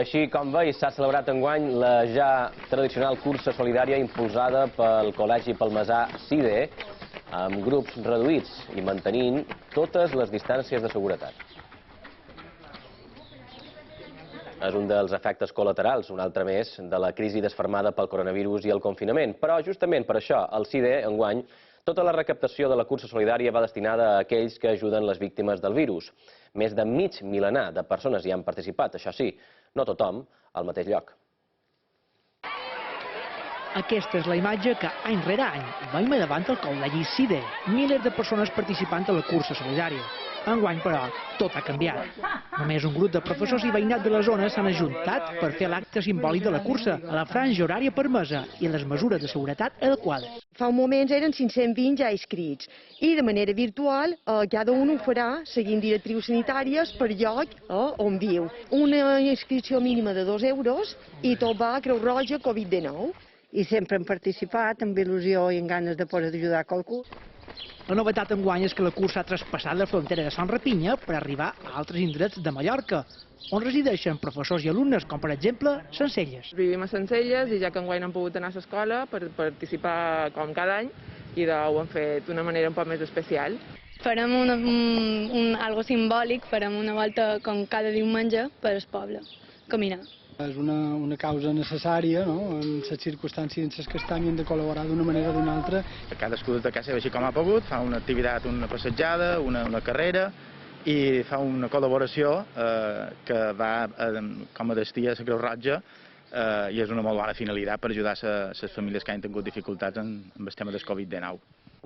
així com veus, s'ha celebrat enguany la ja tradicional cursa solidària impulsada pel Col·legi Palmesà CIDE, amb grups reduïts i mantenint totes les distàncies de seguretat. És un dels efectes col·laterals, un altre més, de la crisi desfermada pel coronavirus i el confinament. Però justament per això, el CIDE, enguany, tota la recaptació de la cursa solidària va destinada a aquells que ajuden les víctimes del virus. Més de mig milenar de persones hi han participat, això sí, no tothom al mateix lloc. Aquesta és la imatge que any rere any veiem davant el Col·legi CIDE. Milers de persones participant a la cursa solidària. Enguany, però, tot ha canviat. Només un grup de professors i veïnat de la zona s'han ajuntat per fer l'acte simbòlic de la cursa a la franja horària permesa i les mesures de seguretat adequades. Fa un moment eren 520 ja inscrits i de manera virtual cada un ho farà seguint directrius sanitàries per lloc on viu. Una inscripció mínima de 2 euros i tot va a Creu Roja Covid-19. I sempre hem participat amb il·lusió i amb ganes de poder ajudar a qualcú. La novetat enguany és que la cursa ha traspassat la frontera de Son Rapinya per arribar a altres indrets de Mallorca, on resideixen professors i alumnes, com per exemple Sencelles. Vivim a Sencelles i ja que enguany hem pogut anar a l'escola per participar com cada any i ho hem fet d'una manera un poc més especial. Farem algo simbòlic, farem una volta com cada diumenge per al poble, caminar. És una causa necessària, no? En les circumstàncies en què estem i hem de col·laborar d'una manera o d'una altra. Cadascú de casa així com ha pogut, fa una activitat, una passejada, una carrera i fa una col·laboració que va com a destí a la Creu Roja i és una molt bona finalitat per ajudar les famílies que han tingut dificultats amb el tema del Covid-19.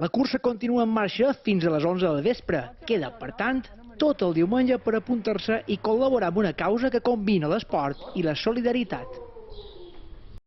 La cursa continua en marxa fins a les 11 de la vespre. Queda, per tant, tot el diumenge per apuntar-se i col·laborar amb una causa que combina l'esport i la solidaritat.